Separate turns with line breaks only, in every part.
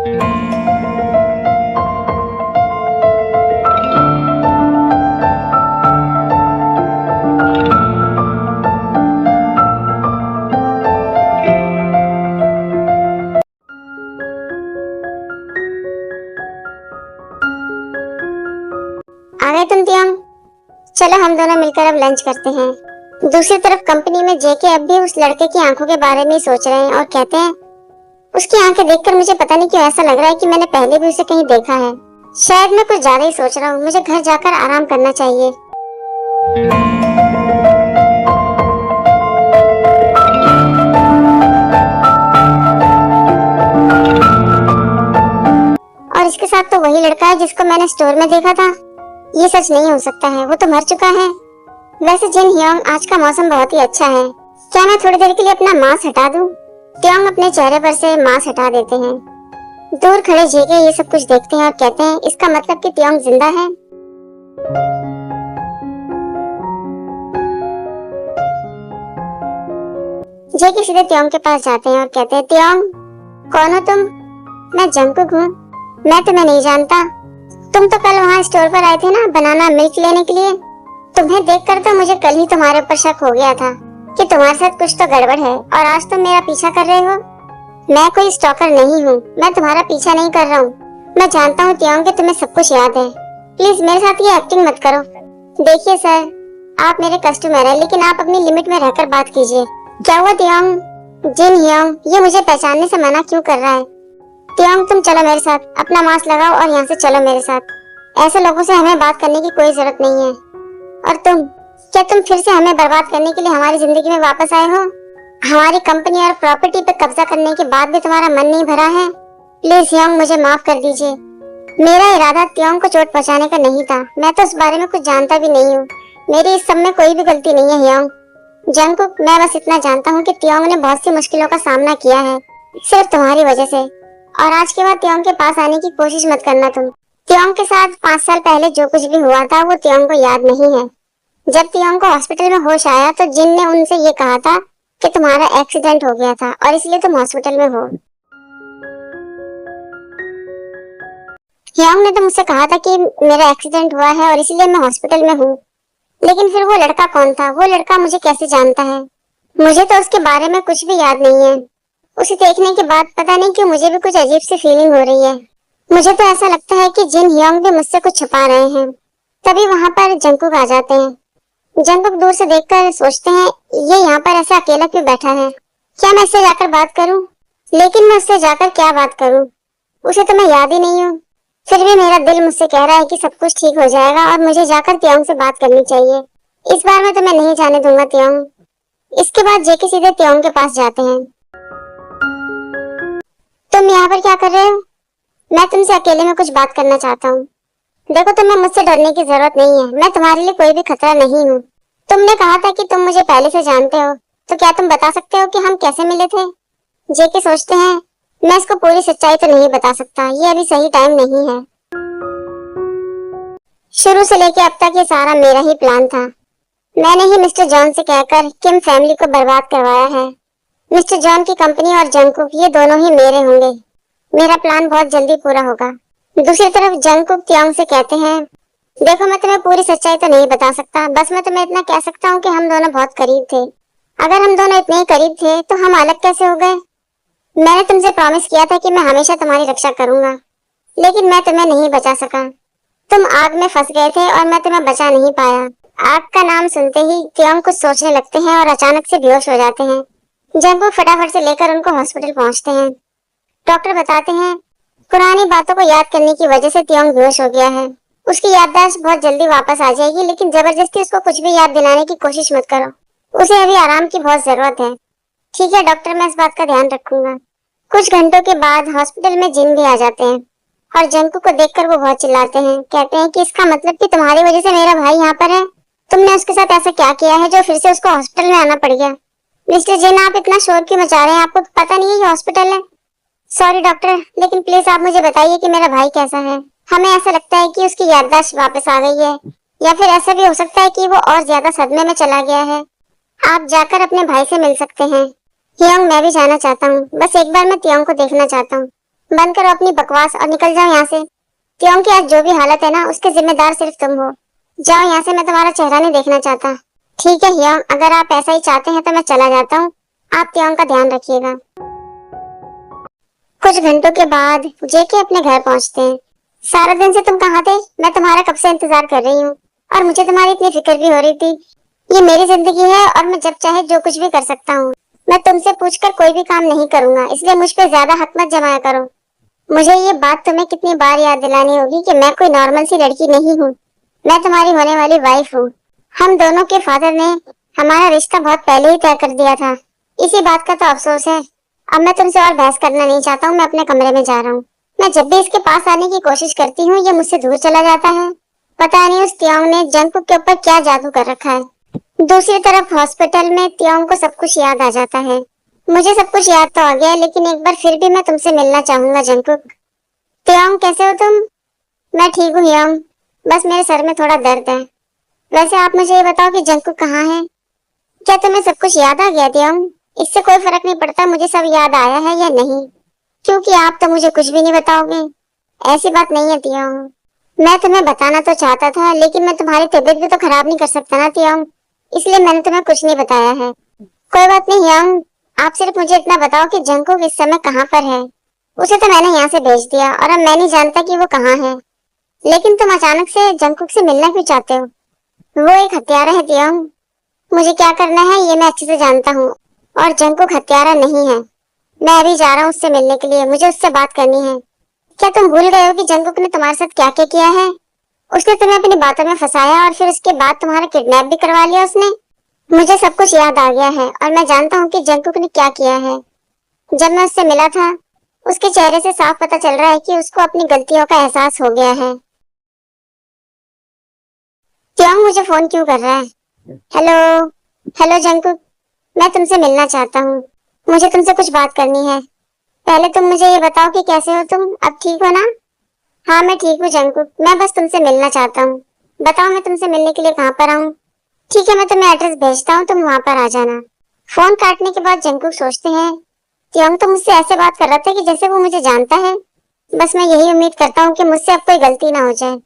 आ गए तुम तियांग? चलो हम दोनों मिलकर अब लंच करते हैं। दूसरी तरफ कंपनी में जेके अब भी उस लड़के की आंखों के बारे में ही सोच रहे हैं और कहते हैं उसकी आंखें देखकर मुझे पता नहीं क्यों ऐसा लग रहा है कि मैंने पहले भी उसे कहीं देखा है। शायद मैं कुछ ज्यादा ही सोच रहा हूँ, मुझे घर जाकर आराम करना चाहिए। और इसके साथ तो वही लड़का है जिसको मैंने स्टोर में देखा था। ये सच नहीं हो सकता है, वो तो मर चुका है। वैसे जिन ह्योंग, आज का मौसम बहुत ही अच्छा है। क्या मैं थोड़ी देर के लिए अपना मास्क हटा दूं? त्योंग अपने चेहरे पर से मास्क हटा देते हैं। दूर खड़े जेके ये सब कुछ देखते हैं और कहते हैं इसका मतलब कि त्योंग जिंदा है। जेके सीधे त्योंग के पास जाते हैं और कहते हैं त्योंग, कौन हो तुम? मैं जंगकुक हूँ। मैं तुम्हें नहीं जानता। तुम तो कल वहाँ स्टोर पर आए थे ना, बनाना मिल्क लेने के लिए। तुम्हें देखकर तो मुझे कल ही तुम्हारे ऊपर शक हो गया था कि तुम्हारे साथ कुछ तो गड़बड़ है और आज तुम मेरा पीछा कर रहे हो। मैं कोई स्टॉकर नहीं हूँ, मैं तुम्हारा पीछा नहीं कर रहा हूँ। मैं जानता हूँ त्योंग कि तुम्हें सब कुछ याद है। प्लीज मेरे साथ ये एक्टिंग मत करो। देखिए सर, आप मेरे कस्टमर हैं, लेकिन आप अपनी लिमिट में रहकर बात कीजिए। क्या हुआ त्योंग? जिन ह्योंग, ये मुझे पहचानने से मना क्यों कर रहा है? त्योंग तुम चलो मेरे साथ, अपना मास्क लगाओ और यहाँ से चलो मेरे साथ। ऐसे लोगों से हमें बात करने की कोई जरूरत नहीं है। और तुम, क्या तुम फिर से हमें बर्बाद करने के लिए हमारी जिंदगी में वापस आए हो? हमारी कंपनी और प्रॉपर्टी पे कब्जा करने के बाद भी तुम्हारा मन नहीं भरा है? प्लीज ह्योंग, मुझे माफ कर दीजिए। मेरा इरादा त्योंग को चोट पहुंचाने का नहीं था। मैं तो इस बारे में कुछ जानता भी नहीं हूँ। मेरी इस सब में कोई भी गलती नहीं है ह्योंग। जंगकुक, मैं बस इतना जानता हूँ कि त्योंग ने बहुत सी मुश्किलों का सामना किया है, सिर्फ तुम्हारी वजह से। और आज के बाद त्योंग के पास आने की कोशिश मत करना तुम। त्योंग के साथ 5 साल पहले जो कुछ भी हुआ था वो त्योंग को याद नहीं है। जब त्योंग को हॉस्पिटल में होश आया तो जिन ने उनसे ये कहा था कि तुम्हारा एक्सीडेंट हो गया था और इसलिए तुम हॉस्पिटल में हो। ह्योंग ने तो मुझसे कहा था कि मेरा एक्सीडेंट हुआ है और इसलिए मैं हॉस्पिटल में हूँ। लेकिन फिर वो लड़का कौन था? वो लड़का मुझे कैसे जानता है? मुझे तो उसके बारे में कुछ भी याद नहीं है। उसे देखने के बाद पता नहीं क्यों मुझे भी कुछ अजीब सी फीलिंग हो रही है। मुझे तो ऐसा लगता है कि जिन ह्योंग भी मुझसे कुछ छुपा रहे हैं। तभी वहाँ पर जंगकुक आ जाते हैं। जंगकुक दूर से देखकर सोचते हैं ये यहाँ पर ऐसा अकेला क्यों बैठा है? क्या मैं इससे जाकर बात करूँ? लेकिन मैं उससे जाकर क्या बात करूँ? उसे तो मैं याद ही नहीं हूँ। फिर भी मेरा दिल मुझसे कह रहा है कि सब कुछ ठीक हो जाएगा और मुझे जाकर त्योंग से बात करनी चाहिए। इस बार मैं तुम्हें नहीं जाने दूंगा त्योंग। इसके बाद जेके सीधे त्योंग के पास जाते हैं। तुम यहाँ पर क्या कर रहे हो? मैं तुमसे अकेले में कुछ बात करना चाहता हूँ। देखो, तुम्हें मुझसे डरने की जरूरत नहीं है। मैं तुम्हारे लिए कोई भी खतरा नहीं हूँ। तुमने कहा था कि तुम मुझे पहले से जानते हो, तो क्या तुम बता सकते हो कि हम कैसे मिले थे? जेके सोचते हैं मैं इसको पूरी सच्चाई तो नहीं बता सकता, ये अभी सही टाइम नहीं है। शुरू से लेकर अब तक ये सारा मेरा ही प्लान था। मैंने ही मिस्टर जॉन से कहकर किम फैमिली को बर्बाद करवाया है। मिस्टर जॉन की कंपनी और जंगकुक, ये दोनों ही मेरे होंगे। मेरा प्लान बहुत जल्दी पूरा होगा। दूसरी तरफ जंगकुक त्योंग से कहते हैं देखो, मैं तुम्हें पूरी सच्चाई तो नहीं बता सकता, बस मैं तुम्हें इतना कह सकता हूँ कि हम दोनों बहुत करीब थे। अगर हम दोनों इतने ही करीब थे तो हम अलग कैसे हो गए? मैंने तुमसे प्रॉमिस किया था कि मैं हमेशा तुम्हारी रक्षा करूंगा, लेकिन मैं तुम्हें नहीं बचा सका। तुम आग में फंस गए थे और मैं तुम्हें बचा नहीं पाया। आग का नाम सुनते ही त्योंग कुछ सोचने लगते हैं और अचानक से बेहोश हो जाते हैं। जंगकुक फटाफट से लेकर उनको हॉस्पिटल पहुंचते हैं। डॉक्टर बताते हैं पुरानी बातों को याद करने की वजह से त्योंग बेहोश हो गया है। उसकी याददाश्त बहुत जल्दी वापस आ जाएगी, लेकिन जबरदस्ती उसको कुछ भी याद दिलाने की कोशिश मत करो। उसे अभी आराम की बहुत जरूरत है। ठीक है डॉक्टर, मैं इस बात का ध्यान रखूंगा। कुछ घंटों के बाद हॉस्पिटल में जिन भी आ जाते हैं और जंगकुक को देखकर वो बहुत चिल्लाते हैं। कहते हैं कि इसका मतलब कि तुम्हारी वजह से मेरा भाई यहाँ पर है। तुमने उसके साथ ऐसा क्या किया है जो फिर से उसको हॉस्पिटल में आना पड़ गया? मिस्टर जिन, आप इतना शोर क्यों मचा रहे हैं? आपको पता नहीं है ये हॉस्पिटल है? सॉरी डॉक्टर, लेकिन प्लीज आप मुझे बताइए कि मेरा भाई कैसा है। हमें ऐसा लगता है कि उसकी याददाश्त वापस आ गई है, या फिर ऐसा भी हो सकता है कि वो और ज्यादा सदमे में चला गया है। आप जाकर अपने भाई से मिल सकते हैं। ह्योंग, मैं भी जाना चाहता हूँ। बस एक बार मैं त्योंग को देखना चाहता हूँ। बंद करो अपनी बकवास और निकल जाओ यहाँ से। त्योंग की आज जो भी हालत है ना, उसके जिम्मेदार सिर्फ तुम हो। जाओ यहाँ से, मैं तुम्हारा चेहरा नहीं देखना चाहता। ठीक है हियोंग, अगर आप ऐसा ही चाहते हैं तो मैं चला जाता हूँ। आप त्योंग का ध्यान रखिएगा। कुछ घंटों के बाद जेके अपने घर पहुंचते हैं। सारा दिन से तुम कहाँ थे? मैं तुम्हारा कब से इंतजार कर रही हूँ और मुझे तुम्हारी इतनी फिक्र भी हो रही थी। ये मेरी जिंदगी है और मैं जब चाहे जो कुछ भी कर सकता हूँ। मैं तुमसे पूछकर कोई भी काम नहीं करूंगा, इसलिए मुझ पे ज्यादा हक मत जमाया करो। मुझे ये बात तुम्हें कितनी बार याद दिलानी होगी कि मैं कोई नॉर्मल सी लड़की नहीं हूँ। मैं तुम्हारी होने वाली वाइफ हूँ। हम दोनों के फादर ने हमारा रिश्ता बहुत पहले ही तय कर दिया था। इसी बात का तो अफसोस है। अब मैं तुमसे और बहस करना नहीं चाहता हूँ, मैं अपने कमरे में जा रहा हूँ। मैं जब भी इसके पास आने की कोशिश करती हूँ, ये मुझसे दूर चला जाता है। पता नहीं उस त्योंग ने जंगकुक के ऊपर क्या जादू कर रखा है। दूसरी तरफ हॉस्पिटल में त्योंग को सब कुछ याद आ जाता है। मुझे सब कुछ याद तो आ गया है, लेकिन एक बार फिर भी मैं तुमसे मिलना चाहूंगा जंगकुक। त्योंग कैसे हो तुम? मैं ठीक हूँ यंग, बस मेरे सर में थोड़ा दर्द है। वैसे आप मुझे ये बताओ कि जंगकुक कहाँ है? क्या तुम्हें सब कुछ याद आ गया त्योंग? इससे कोई फर्क नहीं पड़ता मुझे सब याद आया है या नहीं, क्योंकि आप तो मुझे कुछ भी नहीं बताओगे। ऐसी बात नहीं है त्योंग, मैं तुम्हें बताना तो चाहता था, लेकिन मैं तुम्हारी तबीयत भी तो खराब नहीं कर सकता ना त्योंग, इसलिए मैंने तुम्हें कुछ नहीं बताया है। कोई बात नहीं यंग, आप सिर्फ मुझे इतना बताओ कि जंगकुक इस समय कहाँ पर है। उसे तो मैंने यहाँ से भेज दिया और अब मैं नहीं जानता कि वो कहाँ है। लेकिन तुम अचानक से जंगकुक से मिलना क्यों चाहते हो? वो एक हत्यारा है त्योंग। मुझे क्या करना है ये मैं अच्छे से जानता हूँ, और जंगकुक हत्यारा नहीं है। मैं अभी जा रहा हूँ उससे मिलने के लिए, मुझे उससे बात करनी है। क्या तुम भूल गए हो कि जंगकुक ने तुम्हारे साथ क्या क्या किया है? उसने तुम्हें अपनी बातों में फंसाया और फिर उसके बाद तुम्हारा किडनैप भी करवा लिया उसने। मुझे सब कुछ याद आ गया है और मैं जानता हूँ कि जंगकुक ने क्या किया है। जब मैं उससे मिला था, उसके चेहरे से साफ पता चल रहा है कि उसको अपनी गलतियों का एहसास हो गया है। त्योंग मुझे फोन क्यों कर रहा है? हेलो, हेलो जंगकुक, मैं तुमसे मिलना चाहता हूँ। मुझे तुमसे कुछ बात करनी है। पहले तुम मुझे ये बताओ कि कैसे हो तुम, अब ठीक हो ना? हाँ मैं ठीक हूँ जंगकुक, मैं बस तुमसे मिलना चाहता हूँ। बताओ मैं तुमसे मिलने के लिए कहाँ पर आऊँ? ठीक है, मैं तुम्हें एड्रेस भेजता हूँ, तुम वहाँ पर आ जाना। फोन काटने के बाद जंगकुक सोचते हैं, त्योंग तो मुझसे ऐसे बात कर रहा था कि जैसे वो मुझे जानता है। बस मैं यही उम्मीद करता हूँ कि मुझसे अब कोई गलती ना हो जाए।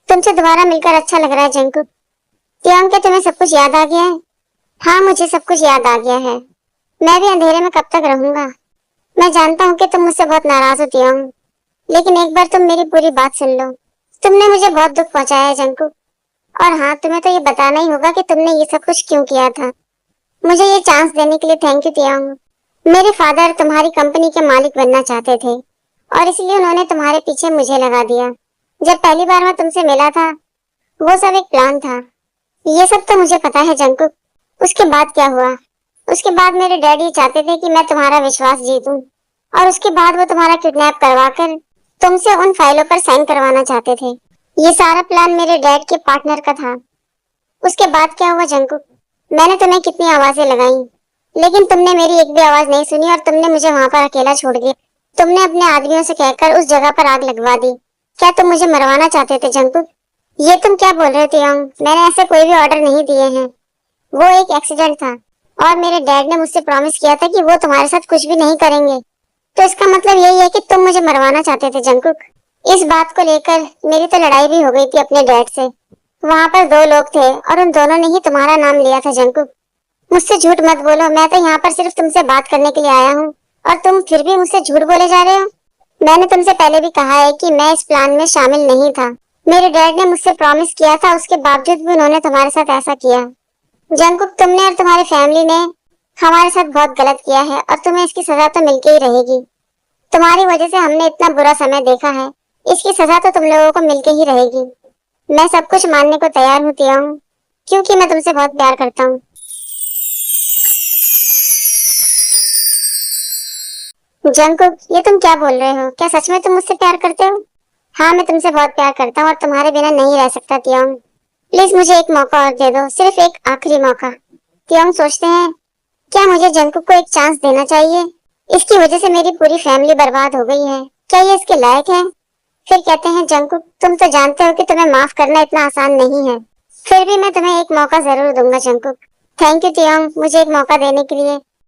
तुमसे दोबारा मिलकर अच्छा लग रहा है जंगकुक। त्योंग क्या तुम्हें सब कुछ याद आ गया है? हाँ मुझे सब कुछ याद आ गया है। मैं भी अंधेरे में कब तक रहूंगा? मैं जानता हूँ कि तुम मुझसे बहुत नाराज होती हो, लेकिन एक बार तुम मेरी पूरी बात सुन लो। तुमने मुझे बहुत दुख पहुंचाया है जंकू, और हाँ तुम्हें तो ये बताना ही होगा कि तुमने ये सब कुछ क्यों किया था। मुझे ये चांस देने के लिए थैंक यू तियांग। मेरे फादर तुम्हारी कंपनी के मालिक बनना चाहते थे और इसलिए उन्होंने तुम्हारे पीछे मुझे लगा दिया। जब पहली बार मैं तुमसे मिला था, वो सब एक प्लान था। ये सब तो मुझे पता है जंकुक। उसके बाद क्या हुआ? उसके बाद मेरे डैडी चाहते थे कि मैं तुम्हारा विश्वास जीतूं, और उसके बाद वो तुम्हारा किडनैप करवाकर तुमसे उन फाइलों पर साइन करवाना चाहते थे। ये सारा प्लान मेरे डैड के पार्टनर का था। उसके बाद क्या हुआ जंकुक? मैंने तुम्हें कितनी आवाजें लगाई, लेकिन तुमने मेरी एक भी आवाज नहीं सुनी और तुमने मुझे वहां पर अकेला छोड़ दिया। तुमने अपने आदमियों से कहकर उस जगह पर आग लगवा दी। क्या तुम मुझे मरवाना चाहते थे जंकुक? ये तुम क्या बोल रहे थे यंग? मैंने ऐसे कोई भी ऑर्डर नहीं दिए हैं। वो एक एक्सीडेंट था और मेरे डैड ने मुझसे प्रॉमिस किया था कि वो तुम्हारे साथ कुछ भी नहीं करेंगे। तो इसका मतलब यही है कि तुम मुझे मरवाना चाहते थे जंकुक। इस बात को लेकर मेरी तो लड़ाई भी हो गई थी अपने डैड से। वहां पर दो लोग थे और उन दोनों ने ही तुम्हारा नाम लिया था जंकुक। मुझसे झूठ मत बोलो, मैं तो यहाँ पर सिर्फ तुमसे बात करने के लिए आया हूँ और तुम फिर भी मुझसे झूठ बोले जा रहे हो। मैंने तुमसे पहले भी कहा है कि मैं इस प्लान में शामिल नहीं था। मेरे डैड ने मुझसे प्रॉमिस किया था, उसके बावजूद भी उन्होंने तुम्हारे साथ ऐसा किया। जंकुक तुमने और तुम्हारी फैमिली ने हमारे साथ बहुत गलत किया है और तुम्हें इसकी सजा तो मिलके ही रहेगी। तुम्हारी वजह से हमने इतना बुरा समय देखा है, इसकी सजा तो तुम लोगों को मिलके ही रहेगी। मैं सब कुछ मानने को तैयार हूँ तियांग, क्योंकि मैं तुमसे बहुत प्यार करता हूँ। जंकुक ये तुम क्या बोल रहे हो? क्या सच में तुम मुझसे प्यार करते हो? हाँ मैं तुमसे बहुत प्यार करता हूँ और तुम्हारे बिना नहीं रह सकता तियांग। प्लीज मुझे एक मौका और दे दो, सिर्फ एक आखिरी मौका। तियांग सोचते हैं, क्या मुझे जंकुक को एक चांस देना चाहिए? इसकी वजह से मेरी पूरी फैमिली बर्बाद हो गई है, क्या ये इसके लायक है? फिर कहते हैं जंकुक तुम तो जानते हो कि तुम्हें माफ करना इतना आसान नहीं है। फिर भी मैं तुम्हें एक मौका जरूर दूंगा जंकुक। थैंक यू टियोंग, मुझे एक मौका देने के लिए।